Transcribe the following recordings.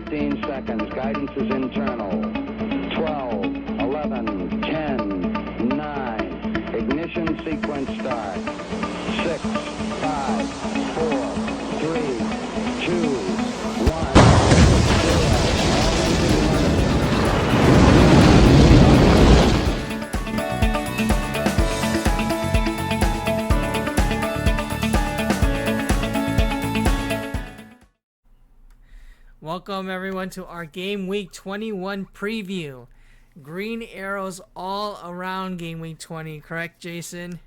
15 seconds. Guidance is internal. 12, 11, 10, 9. Ignition sequence start. 6, 5, 4, 3, 2, 1. Welcome everyone to our Game Week 21 preview. Green arrows all around Game Week 20, correct, Jason?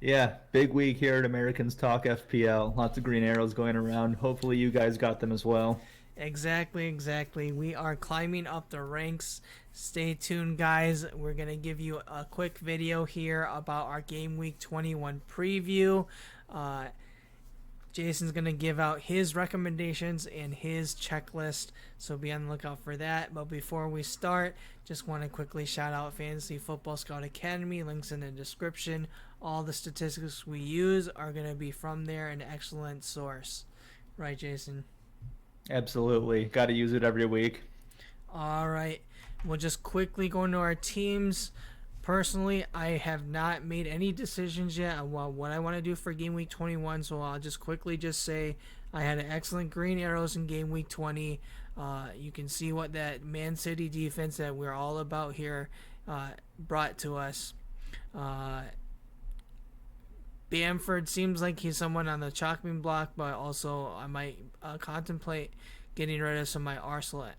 Yeah, big week here at Americans Talk FPL. Lots of green arrows going around. Hopefully you guys got them as well. Exactly. We are climbing up the ranks. Stay tuned, guys. We're going to give you a quick video here about our Game Week 21 preview. Jason's going to give out his recommendations and his checklist, so be on the lookout for that. But before we start, just want to quickly shout out Fantasy Football Scout Academy. Links in the description. All the statistics we use are going to be from there, an excellent source. Right, Jason? Absolutely. Got to use it every week. All right. We'll just quickly go into our teams. Personally, I have not made any decisions yet on what I want to do for Game Week 21, so I'll just quickly say I had an excellent green arrows in Game Week 20. You can see what that Man City defense that we're all about here brought to us. Bamford seems like he's someone on the chopping block, but also I might contemplate getting rid of some of my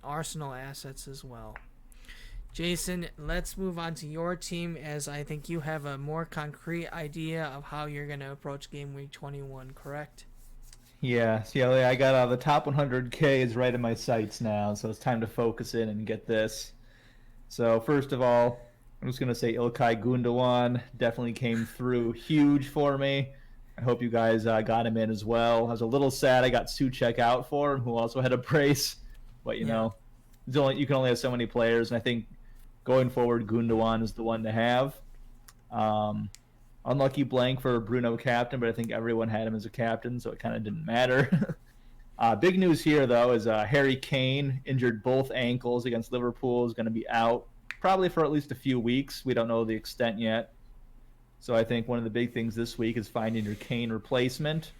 Arsenal assets as well. Jason, let's move on to your team, as I think you have a more concrete idea of how you're going to approach Game Week 21, correct? Yeah, I got the top 100K is right in my sights now, so it's time to focus in and get this. So first of all, I'm just going to say Ilkay Gundogan definitely came through huge for me. I hope you guys got him in as well. I was a little sad I got Souček out for him, who also had a brace, but you know, you can only have so many players, and I think going forward, Gundogan is the one to have. Unlucky blank for Bruno captain, but I think everyone had him as a captain, so it kind of didn't matter. Big news here, though, is Harry Kane injured both ankles against Liverpool, is going to be out probably for at least a few weeks. We don't know the extent yet. So I think one of the big things this week is finding your Kane replacement.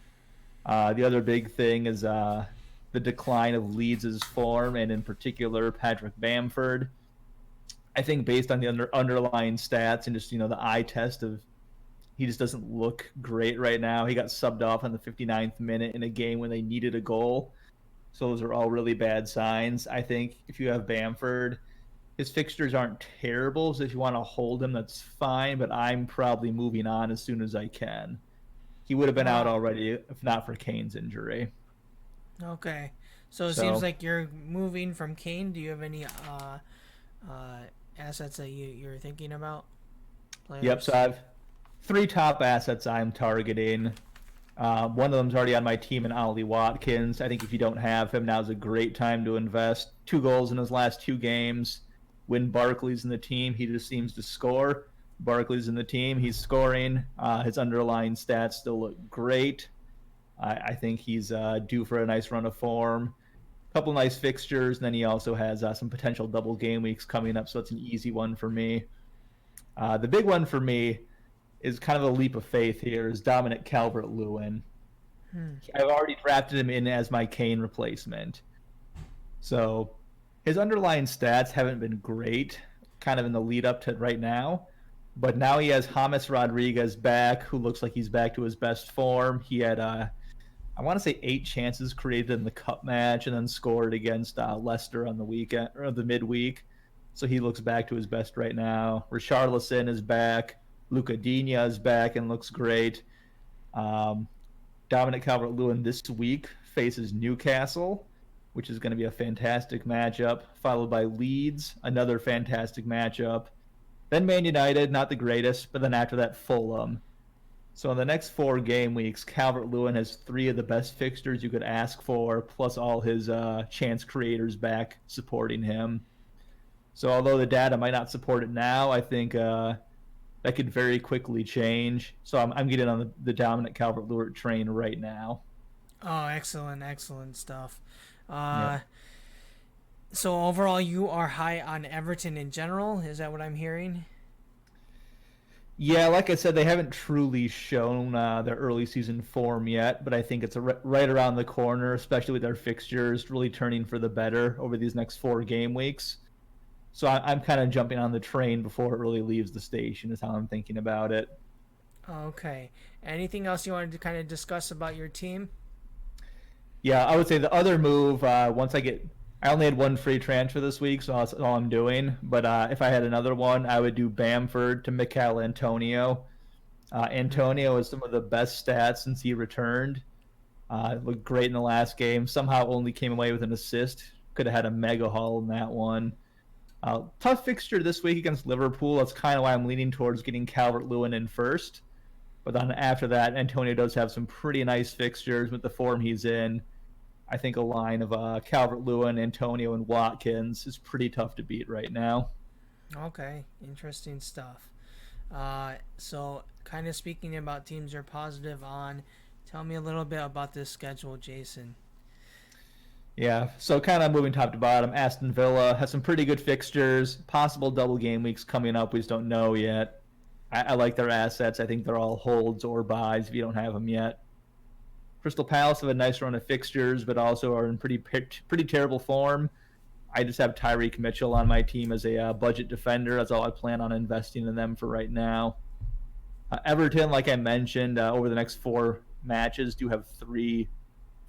The other big thing is the decline of Leeds' form, and in particular, Patrick Bamford. I think based on the underlying stats and just, the eye test of he just doesn't look great right now. He got subbed off on the 59th minute in a game when they needed a goal. So those are all really bad signs. I think if you have Bamford, his fixtures aren't terrible. So if you want to hold him, that's fine. But I'm probably moving on as soon as I can. He would have been out already if not for Kane's injury. Okay. So it seems like you're moving from Kane. Do you have any assets that you're thinking about? Players? Yep, so I have 3 top assets I'm targeting. One of them's already on my team in Ollie Watkins. I think if you don't have him, now's a great time to invest. 2 goals in his last 2 games. When Barkley's in the team, he just seems to score. Barkley's in the team, he's scoring. His underlying stats still look great. I think he's due for a nice run of form. Couple nice fixtures, and then he also has some potential double game weeks coming up, so it's an easy one for me. The big one for me is kind of a leap of faith here, is Dominic Calvert-Lewin. I've already drafted him in as my Kane replacement. So his underlying stats haven't been great, kind of in the lead up to right now, but now he has James Rodriguez back, who looks like he's back to his best form. He had I want to say 8 chances created in the cup match and then scored against Leicester on the weekend or the midweek. So he looks back to his best right now. Richarlison is back. Luca Digne is back and looks great. Dominic Calvert-Lewin this week faces Newcastle, which is going to be a fantastic matchup, followed by Leeds, another fantastic matchup. Then Man United, not the greatest, but then after that Fulham. So in the next 4 game weeks, Calvert-Lewin has 3 of the best fixtures you could ask for, plus all his chance creators back supporting him. So although the data might not support it now, I think that could very quickly change. So I'm getting on the Dominic Calvert-Lewin train right now. Oh, excellent stuff. Yep. So overall, you are high on Everton in general. Is that what I'm hearing? Yeah, like I said, they haven't truly shown their early season form yet, but I think it's right around the corner, especially with their fixtures really turning for the better over these next 4 game weeks. So I'm kind of jumping on the train before it really leaves the station, is how I'm thinking about it. Okay. Anything else you wanted to kind of discuss about your team? Yeah, I would say the other move, I only had one free transfer this week, so that's all I'm doing. But if I had another one, I would do Bamford to Michail Antonio. Antonio has some of the best stats since he returned. Looked great in the last game. Somehow only came away with an assist. Could have had a mega haul in that one. Tough fixture this week against Liverpool. That's kind of why I'm leaning towards getting Calvert-Lewin in first. But then after that, Antonio does have some pretty nice fixtures with the form he's in. I think a line of Calvert-Lewin, Antonio, and Watkins is pretty tough to beat right now. Okay, interesting stuff. So, kind of speaking about teams you're positive on, tell me a little bit about this schedule, Jason. Yeah, so kind of moving top to bottom, Aston Villa has some pretty good fixtures, possible double game weeks coming up. We just don't know yet. I like their assets. I think they're all holds or buys if you don't have them yet. Crystal Palace have a nice run of fixtures, but also are in pretty terrible form. I just have Tyreek Mitchell on my team as a budget defender. That's all I plan on investing in them for right now. Everton, like I mentioned, over the next 4 matches, do have 3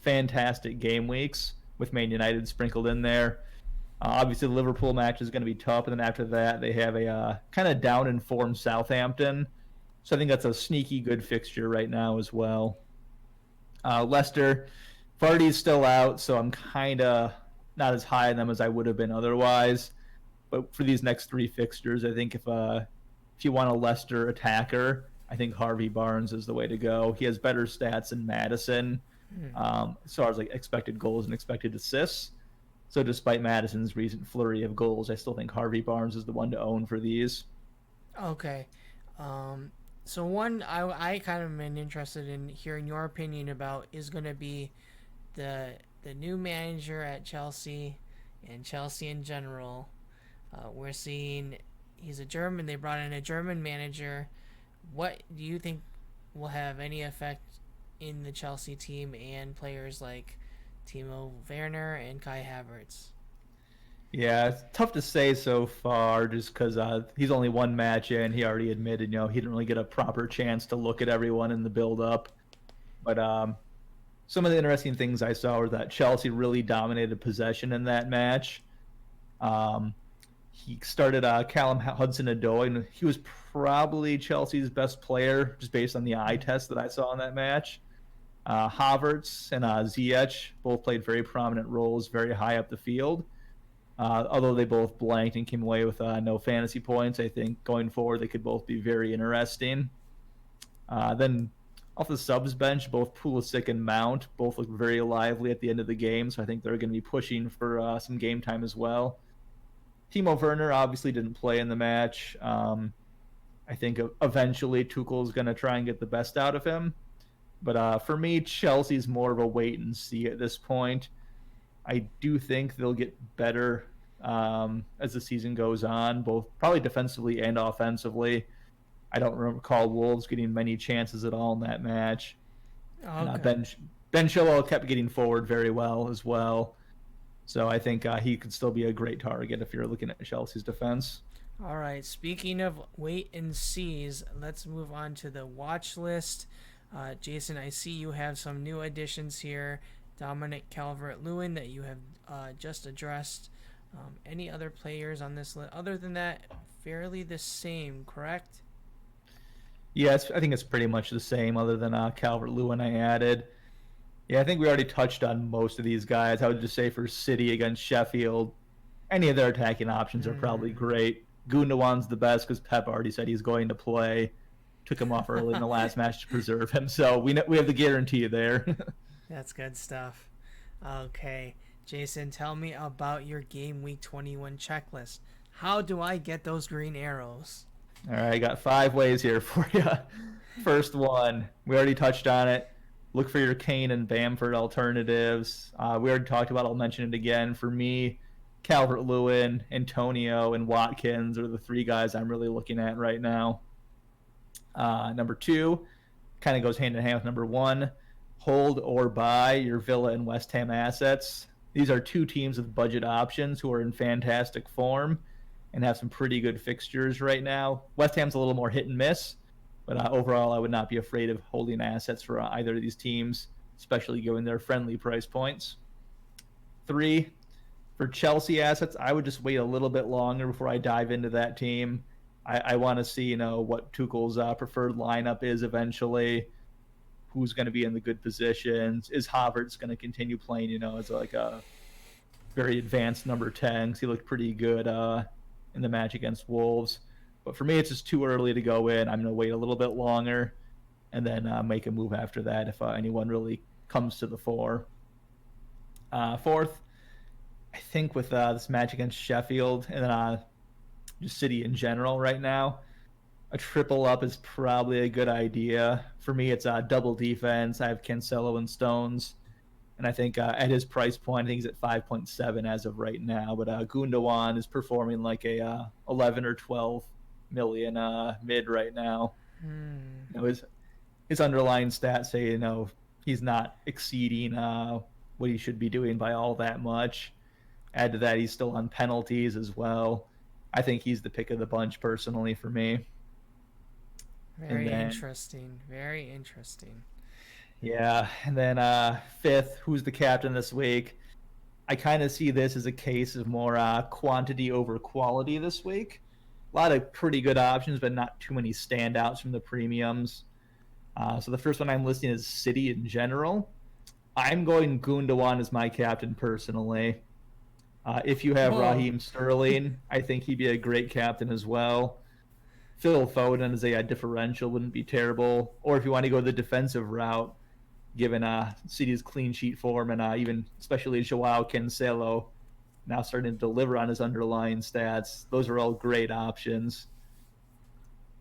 fantastic game weeks with Man United sprinkled in there. Obviously, the Liverpool match is going to be tough, and then after that, they have a kind of down in form Southampton. So I think that's a sneaky good fixture right now as well. Leicester, Vardy's still out, so I'm kind of not as high on them as I would have been otherwise. But for these next 3 fixtures, I think if you want a Leicester attacker, I think Harvey Barnes is the way to go. He has better stats than Maddison, as far as like expected goals and expected assists. So despite Madison's recent flurry of goals, I still think Harvey Barnes is the one to own for these. Okay. So one I kind of been interested in hearing your opinion about is going to be the new manager at Chelsea and Chelsea in general. We're seeing he's a German. They brought in a German manager. What do you think will have any effect in the Chelsea team and players like Timo Werner and Kai Havertz? Yeah, it's tough to say so far just because he's only 1 match in. He already admitted, he didn't really get a proper chance to look at everyone in the build-up. But some of the interesting things I saw were that Chelsea really dominated possession in that match. He started Callum Hudson-Odoi, and he was probably Chelsea's best player just based on the eye test that I saw in that match. Havertz and Ziyech both played very prominent roles very high up the field. Although they both blanked and came away with no fantasy points, I think going forward they could both be very interesting. Then off the subs bench, both Pulisic and Mount both look very lively at the end of the game, so I think they're going to be pushing for some game time as well. Timo Werner obviously didn't play in the match. I think eventually Tuchel's going to try and get the best out of him. But for me, Chelsea's more of a wait and see at this point. I do think they'll get better as the season goes on, both probably defensively and offensively. I don't recall Wolves getting many chances at all in that match. Okay. Ben Chilwell kept getting forward very well as well. So I think he could still be a great target if you're looking at Chelsea's defense. All right. Speaking of wait and sees, let's move on to the watch list. Jason, I see you have some new additions here. Dominic Calvert-Lewin that you have just addressed. Any other players on this list? Other than that, fairly the same, correct? Yeah, I think it's pretty much the same other than Calvert-Lewin I added. Yeah, I think we already touched on most of these guys. I would just say for City against Sheffield, any of their attacking options are probably great. Gundogan's the best because Pep already said he's going to play. Took him off early in the last match to preserve him. So we have the guarantee there. That's good stuff. Okay. Jason, tell me about your Game Week 21 checklist. How do I get those green arrows? All right, I got 5 ways here for you. First one, we already touched on it. Look for your Kane and Bamford alternatives. We already talked about it. I'll mention it again. For me, Calvert-Lewin, Antonio, and Watkins are the three guys I'm really looking at right now. Number 2 kind of goes hand in hand with number 1. Hold or buy your Villa and West Ham assets. These are 2 teams with budget options who are in fantastic form and have some pretty good fixtures right now. West Ham's a little more hit and miss, but overall I would not be afraid of holding assets for either of these teams, especially given their friendly price points. 3, for Chelsea assets, I would just wait a little bit longer before I dive into that team. I want to see, what Tuchel's preferred lineup is eventually, who's going to be in the good positions. Is Havertz going to continue playing, as like a very advanced number 10? Because he looked pretty good in the match against Wolves. But for me, it's just too early to go in. I'm going to wait a little bit longer and then make a move after that if anyone really comes to the fore. 4th, I think with this match against Sheffield and then just City in general right now, a triple up is probably a good idea. For me, it's a double defense. I have Cancelo and Stones. And I think at his price point, I think he's at 5.7 as of right now. But Gundogan is performing like a 11 or 12 million mid right now. His underlying stats say, he's not exceeding what he should be doing by all that much. Add to that, he's still on penalties as well. I think he's the pick of the bunch personally for me. Very interesting. Very interesting. Yeah, and then 5th, who's the captain this week? I kind of see this as a case of more quantity over quality this week. A lot of pretty good options, but not too many standouts from the premiums. So the first one I'm listing is City in general. I'm going Gundogan as my captain personally. If you have Raheem Sterling, I think he'd be a great captain as well. Phil Foden as a differential wouldn't be terrible. Or if you want to go the defensive route, given City's clean sheet form and even especially Joao Cancelo now starting to deliver on his underlying stats, those are all great options.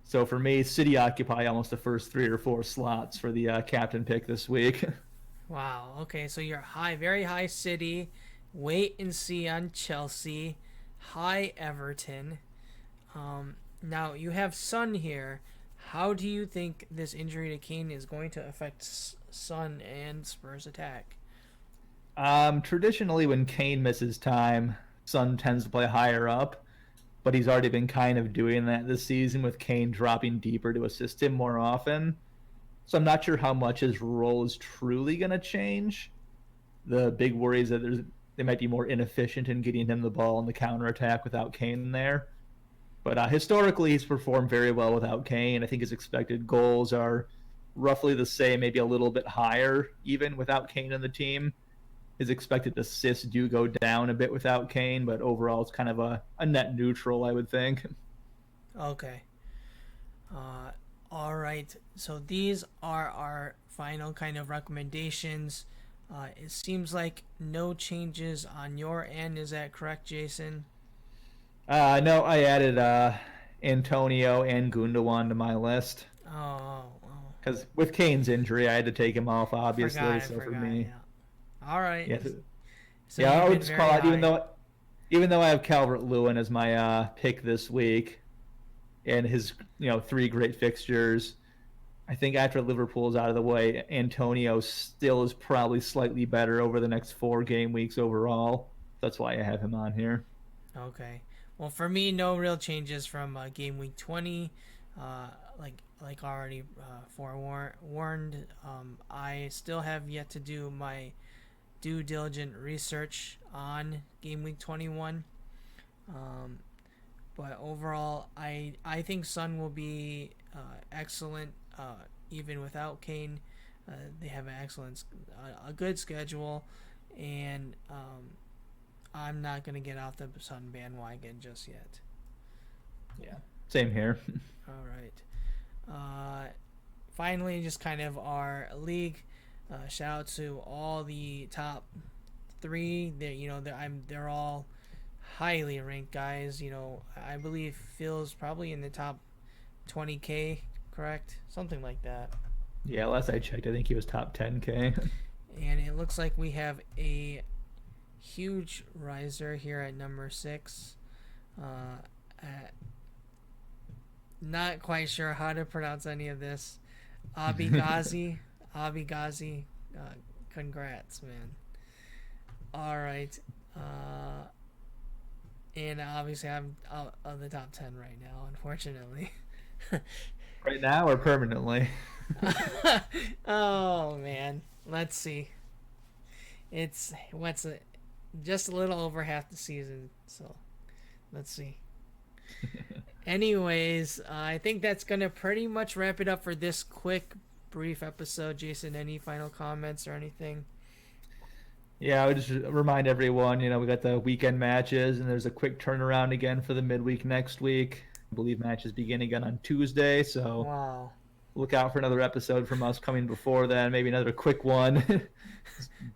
So for me, City occupy almost the first 3 or 4 slots for the captain pick this week. Wow. Okay, so you're very high City. Wait and see on Chelsea. High Everton. Now you have Son here. How do you think this injury to Kane is going to affect Son and Spurs attack? Traditionally, when Kane misses time, Son tends to play higher up, but he's already been kind of doing that this season with Kane dropping deeper to assist him more often. So I'm not sure how much his role is truly going to change. The big worry is that they might be more inefficient in getting him the ball in the counterattack without Kane there. But historically, he's performed very well without Kane. I think his expected goals are roughly the same, maybe a little bit higher even without Kane in the team. His expected assists do go down a bit without Kane, but overall it's kind of a net neutral, I would think. Okay. All right. So these are our final kind of recommendations. It seems like no changes on your end. Is that correct, Jason? No, I added Antonio and Gundogan to my list. Oh. Because with Kane's injury, I had to take him off, obviously. For me, yeah. All right. Yeah, So I would just call out, even though I have Calvert-Lewin as my pick this week, and his 3 great fixtures, I think after Liverpool's out of the way, Antonio still is probably slightly better over the next 4 game weeks overall. That's why I have him on here. Okay. Well, for me, no real changes from game week 20. Like already forewarned, I still have yet to do my due diligent research on game week 21. But overall, I think Son will be excellent even without Kane. They have a good schedule, and I'm not going to get off the Son bandwagon just yet. Yeah, same here. All right. Finally, just kind of our league. Shout out to all the top 3. They're all highly ranked guys. I believe Phil's probably in the top 20K, correct? Something like that. Yeah, last I checked, I think he was top 10K. And it looks like we have a huge riser here at number 6. Not quite sure how to pronounce any of this. Abigazi. Congrats, man. All right. And obviously I'm out of the top 10 right now, unfortunately. Right now or permanently? Oh, man. Let's see. It's just a little over half the season, so let's see. Anyways, I think that's going to pretty much wrap it up for this quick, brief episode. Jason, any final comments or anything? Yeah, I would just remind everyone, we got the weekend matches, and there's a quick turnaround again for the midweek next week. I believe matches begin again on Tuesday, so Wow. Look out for another episode from us coming before then, maybe another quick one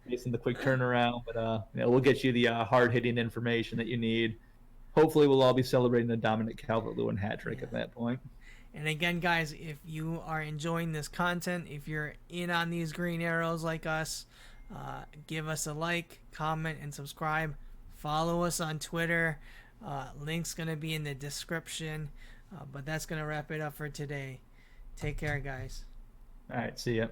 based on the quick turnaround. But we'll get you the hard-hitting information that you need. Hopefully, we'll all be celebrating the Dominic Calvert-Lewin hat trick at that point. And again, guys, if you are enjoying this content, if you're in on these green arrows like us, give us a like, comment, and subscribe. Follow us on Twitter. Link's going to be in the description. But that's going to wrap it up for today. Take care, guys. All right, see ya.